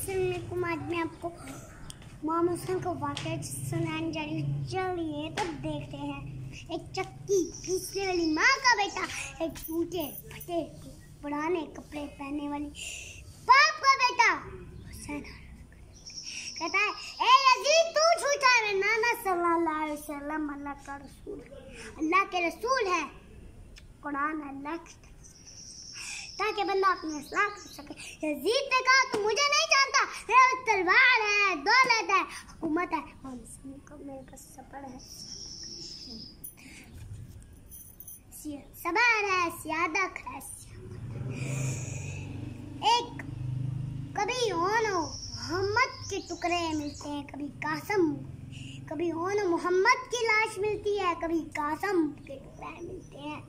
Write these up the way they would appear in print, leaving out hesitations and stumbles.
अस्सलाम वालेकुम। आज मैं आपको इमाम हुसैन को वाक़या सुनाने जा रही हूँ। चलिए तो देखते हैं। एक चक्की पीसने वाली माँ का बेटा, एक टूटे फटे पुराने कपड़े पहनने वाली बाप का बेटा हुसैन कहता है, ए यजीद तू झूठा है। नाना सल्लल्लाहु अलैहि वसल्लम अल्लाह का रसूल, अल्लाह के रसूल है। कुरान अल्लाह की ताकि बंदा अपनी इस्लाह कर सके। यजीद ने कहा, तू मुझे नहीं जानता, मेरे तलवार है, दौलत है, हुकूमत है, मेरे पास सबर है, सबर है, सियादत है। एक कभी ओनो मोहम्मद के टुकड़े मिलते हैं, कभी कासम, कभी ओनो मोहम्मद की लाश मिलती है, कभी कासम के टुकड़े मिलते हैं।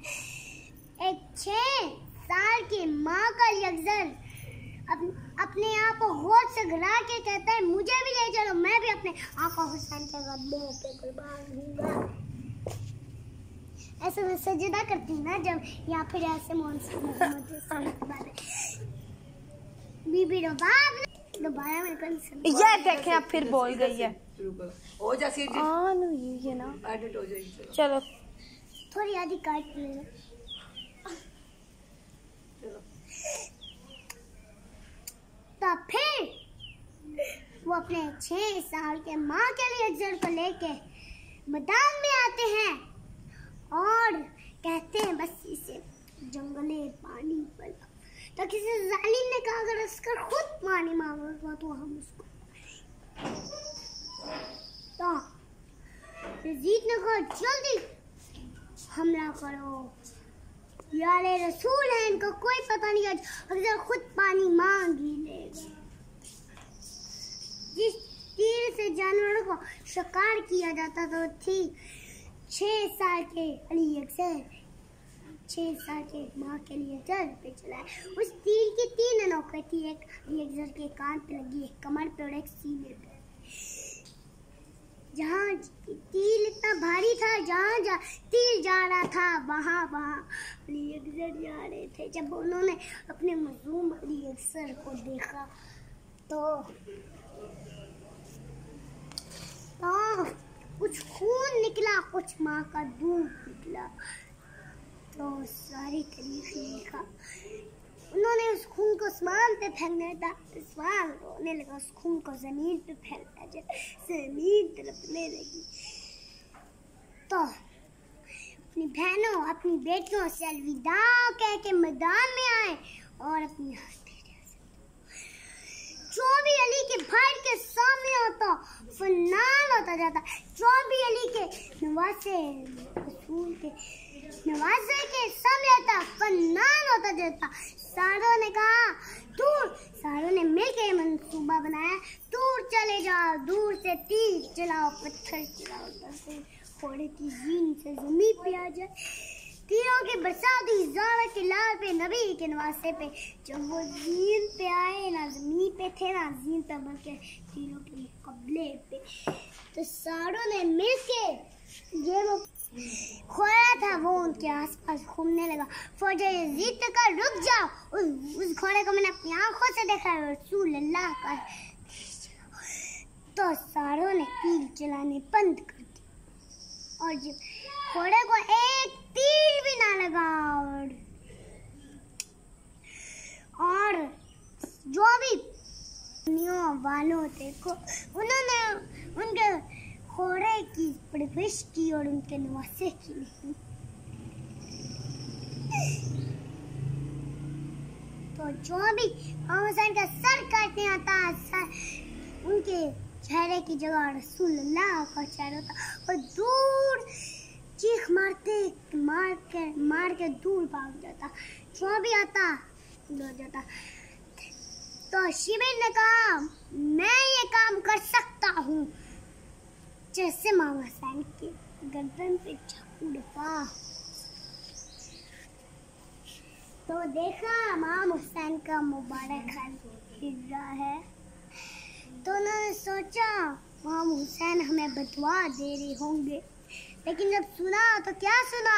एक 6 साल की माँ का यकजर अपने आप को होश से गिरा के कहता है, मुझे भी ले चलो, मैं भी अपने आका हुसैन के कदमों पे कुर्बान हूँगा। ऐसे मैं सजदा करती हूँ ना जब, या फिर ऐसे बीबी दोबारा मेरे को ये देखें आप फिर बोल गई है। हो जा सीधी ये ना एडिट हो जाएगी। चलो थोड़ी आधी काट लेना। तो फिर वो अपने 6 साल के माँ के लिए अजर को लेके मैदान में आते हैं और कहते हैं, बस इसे जंगले पानी पिला। तो किसी जालिम ने कहा, अगर अस्कर खुद पानी मांगेगा तो हम उसको। तो यजीद ने कहा, जल्दी हमला करो, यारे रसूल है, इनका कोई पता नहीं, आज अगर खुद पानी मांग ही लेगा। जिस तीर से जानवरों को शिकार किया जाता तो थी 6 साल के अली अक्सर 6 साल के माँ के लिए चल पे चला है। उस तीर की 3 नोकें थी, एक अली अक्सर के कान पे लगी, एक कमर पे और एक सीने पे। जहाँ तीर इतना भारी था, जहाँ तीर जा रहा था वहाँ अली अक्सर जा रहे थे। जब उन्होंने अपने मजलूम अली अक्सर को देखा तो कुछ खून निकला, कुछ माँ का दूध निकला। तो सारी तारीफ लिखा। उन्होंने उस खून को आसमान पे फेंकना था, आसमान रोने लगा, उस खून को जमीन पे फेंकना, जमीन तड़पने लगी। तो अपनी बहनों, अपनी बेटियों से अलविदा कह के मैदान में आए और अपनी जो भी अली के भाई के सामने होता फनान होता जाता, जो भी अली के नवासे रसूल के नवासे के सामने आता फनान होता जाता। सारों ने कहा, सारों ने मिलकर मंसूबा बनाया, दूर चले जाओ, दूर से तीर चलाओ, पत्थर चलाओ, ताकि घोड़े की जीन से जमीन पे आ जाए। तीरों की बरसात हुई ज़ारा के लाल पे, नबी के नवासे पे। जब वो जीन पे आए, ना जमीन पे थे ना जीन पे, बल्कि तीरों के कबले पे। तो सारों ने मिलके ये वो घोड़ा था वो उनके आसपास घूमने लगा। फौजा यजीद ने कहा, रुक जाओ, उस घोड़े को मैंने अपनी आंखों से देखा है, रसूल अल्लाह का। तो सारों ने तीर चलाने बंद कर दिए और जब घोड़े को एक तीर भी ना लगा और जो भी वालों थे उन्होंने उनके घोड़े की परवरिश की और उनके नवासे की नहीं। तो जो भी हुसैन का सर काटने आता, उनके चेहरे की जगह रसूल अल्लाह का चेहरा था और दूर चीख मार के दूर भाग जाता। जो भी आता दौड़ जाता। तो शिबिर ने कहा, मैं ये काम कर सकता हूँ। जैसे इमाम हुसैन के गर्दन पे चाकू लगा तो देखा इमाम हुसैन का मुबारक हाथ हिल रहा है। तो उन्होंने सोचा इमाम हुसैन हमें बदुआ दे रहे होंगे, लेकिन जब सुना तो क्या सुना,